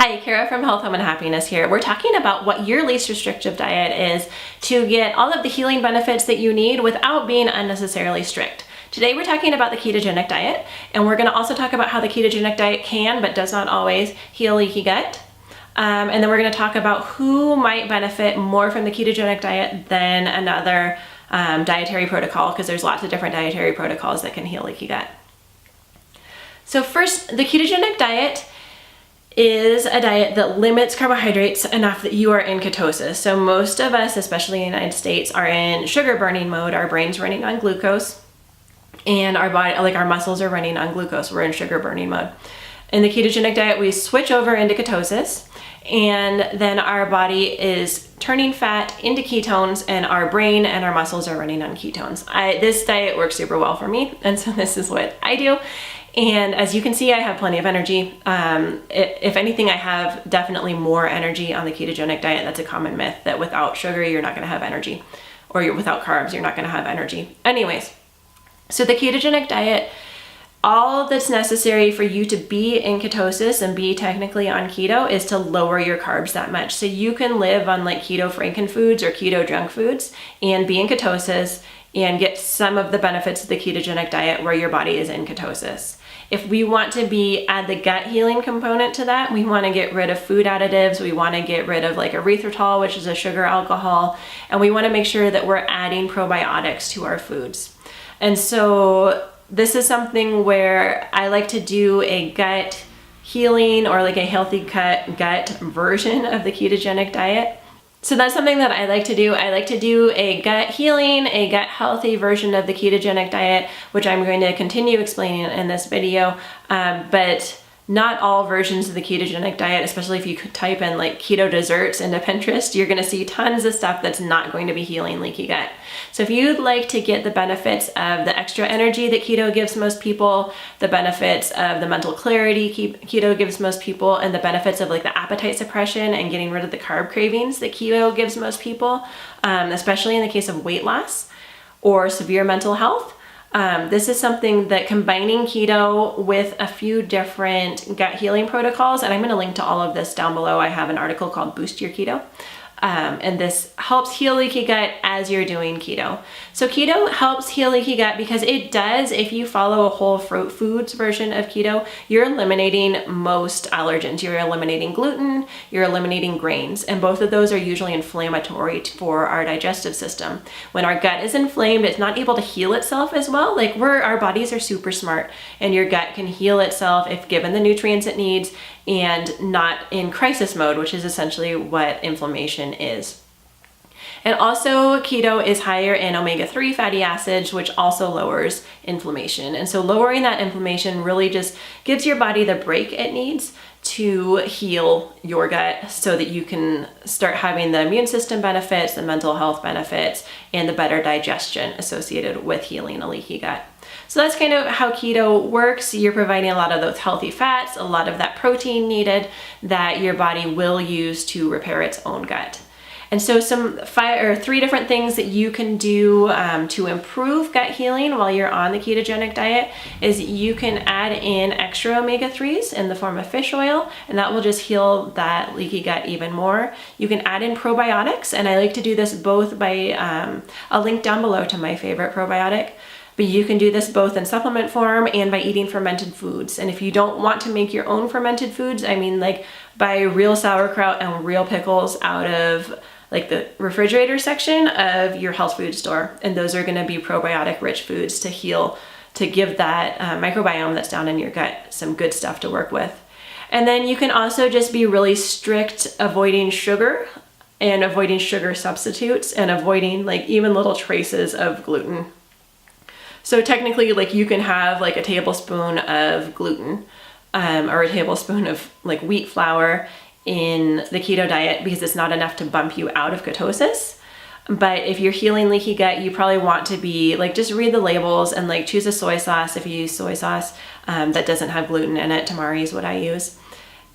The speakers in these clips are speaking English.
Hi, Kara from Health, Home, and Happiness here. We're talking about what your least restrictive diet is to get all of the healing benefits that you need without being unnecessarily strict. Today we're talking about the ketogenic diet, and we're going to also talk about how the ketogenic diet can, but does not always, heal leaky gut. And then we're going to talk about who might benefit more from the ketogenic diet than another dietary protocol, because there's lots of different dietary protocols that can heal leaky gut. So first, the ketogenic diet is a diet that limits carbohydrates enough that you are in ketosis. So most of us, especially in the United States, are in sugar burning mode. Our brain's running on glucose and our body, like our muscles are running on glucose. We're in sugar burning mode. In the ketogenic diet, we switch over into ketosis, and then our body is turning fat into ketones, and our brain and our muscles are running on ketones. This diet works super well for me, and so this is what I do. And as you can see, I have plenty of energy. If anything, I have definitely more energy on the ketogenic diet. That's a common myth, that without sugar, you're not gonna have energy, or without carbs, you're not gonna have energy. Anyways, so the ketogenic diet, all that's necessary for you to be in ketosis and be technically on keto is to lower your carbs that much. So you can live on like keto frankenfoods or keto junk foods and be in ketosis and get some of the benefits of the ketogenic diet where your body is in ketosis. If we want to add the gut healing component to that, we want to get rid of food additives, we want to get rid of like erythritol, which is a sugar alcohol, and we want to make sure that we're adding probiotics to our foods. And so this is something where I like to do a gut healing or like a healthy gut version of the ketogenic diet. So that's something that I like to do. I like to do a gut healing, a gut healthy version of the ketogenic diet, which I'm going to continue explaining in this video. But not all versions of the ketogenic diet, especially if you type in like keto desserts into Pinterest, you're gonna see tons of stuff that's not going to be healing leaky gut. So if you'd like to get the benefits of the extra energy that keto gives most people, the benefits of the mental clarity keto gives most people, and the benefits of like the appetite suppression and getting rid of the carb cravings that keto gives most people, especially in the case of weight loss or severe mental health, this is something that combining keto with a few different gut healing protocols, and I'm going to link to all of this down below. I have an article called Boost Your Keto. And this helps heal leaky gut as you're doing keto. So keto helps heal leaky gut because it does, if you follow a whole fruit foods version of keto, you're eliminating most allergens. You're eliminating gluten, you're eliminating grains, and both of those are usually inflammatory for our digestive system. When our gut is inflamed, it's not able to heal itself as well. Like our bodies are super smart, and your gut can heal itself if given the nutrients it needs and not in crisis mode, which is essentially what inflammation is. And also keto is higher in omega-3 fatty acids, which also lowers inflammation. And so lowering that inflammation really just gives your body the break it needs to heal your gut so that you can start having the immune system benefits, the mental health benefits, and the better digestion associated with healing a leaky gut. So that's kind of how keto works. You're providing a lot of those healthy fats, a lot of that protein needed that your body will use to repair its own gut. And so three different things that you can do to improve gut healing while you're on the ketogenic diet is you can add in extra omega-3s in the form of fish oil, and that will just heal that leaky gut even more. You can add in probiotics, and I like to do this both by, I'll link down below to my favorite probiotic. But you can do this both in supplement form and by eating fermented foods. And if you don't want to make your own fermented foods, I mean like buy real sauerkraut and real pickles out of like the refrigerator section of your health food store. And those are gonna be probiotic rich foods to heal, to give that microbiome that's down in your gut some good stuff to work with. And then you can also just be really strict avoiding sugar and avoiding sugar substitutes and avoiding like even little traces of gluten. So technically, like you can have like a tablespoon of gluten or a tablespoon of like wheat flour in the keto diet because it's not enough to bump you out of ketosis. But if you're healing leaky gut, you probably want to be like, just read the labels and like choose a soy sauce if you use soy sauce that doesn't have gluten in it. Tamari is what I use.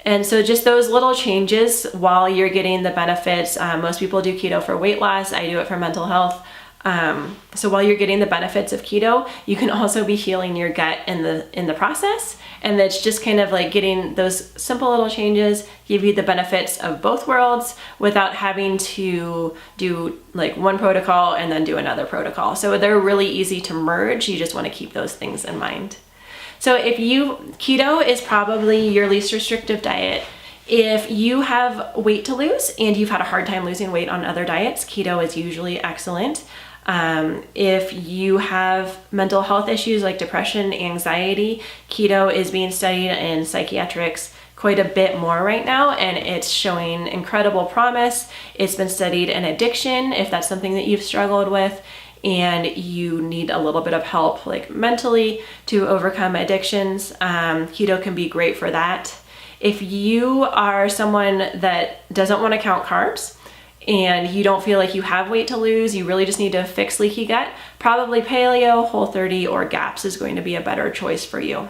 And so just those little changes while you're getting the benefits. Most people do keto for weight loss. I do it for mental health. So while you're getting the benefits of keto, you can also be healing your gut in the process. And it's just kind of like getting those simple little changes, give you the benefits of both worlds without having to do like one protocol and then do another protocol. So they're really easy to merge. You just want to keep those things in mind. So keto is probably your least restrictive diet. If you have weight to lose and you've had a hard time losing weight on other diets, keto is usually excellent. If you have mental health issues like depression, anxiety, keto is being studied in psychiatrics quite a bit more right now, and it's showing incredible promise. It's been studied in addiction, if that's something that you've struggled with and you need a little bit of help like mentally to overcome addictions, keto can be great for that. If you are someone that doesn't want to count carbs and you don't feel like you have weight to lose, you really just need to fix leaky gut, probably paleo, Whole30, or GAPS is going to be a better choice for you.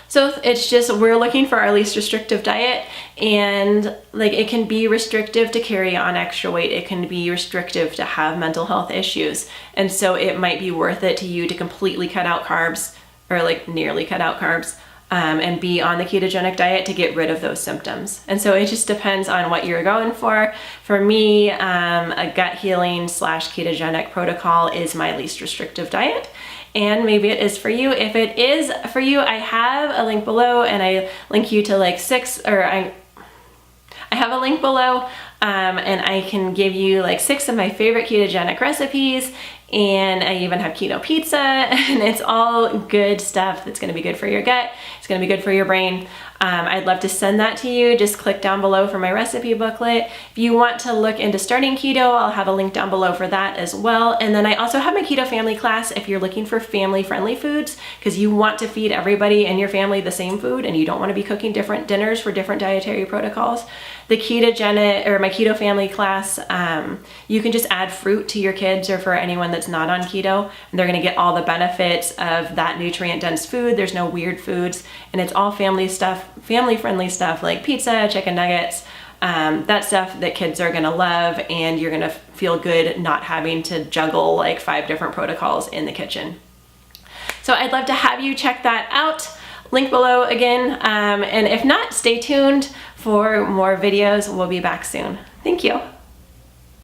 So it's just, we're looking for our least restrictive diet, and like it can be restrictive to carry on extra weight. It can be restrictive to have mental health issues. And so it might be worth it to you to completely cut out carbs, or like nearly cut out carbs, and be on the ketogenic diet to get rid of those symptoms. And so it just depends on what you're going for. For me, a gut healing / ketogenic protocol is my least restrictive diet. And maybe it is for you. If it is for you, I have a link below, and I link you to like I have a link below, and I can give you like 6 of my favorite ketogenic recipes, and I even have keto pizza, and it's all good stuff that's gonna be good for your gut. It's gonna be good for your brain. I'd love to send that to you. Just click down below for my recipe booklet. If you want to look into starting keto, I'll have a link down below for that as well. And then I also have my keto family class if you're looking for family-friendly foods, because you want to feed everybody in your family the same food and you don't want to be cooking different dinners for different dietary protocols. The ketogenic, or my keto family class, you can just add fruit to your kids or for anyone that's not on keto, and they're gonna get all the benefits of that nutrient-dense food. There's no weird foods, and it's all family-friendly stuff like pizza, chicken nuggets, that stuff that kids are gonna love, and you're gonna feel good not having to juggle like 5 different protocols in the kitchen. So I'd love to have you check that out. Link below again, and if not, stay tuned for more videos. We'll be back soon. Thank you.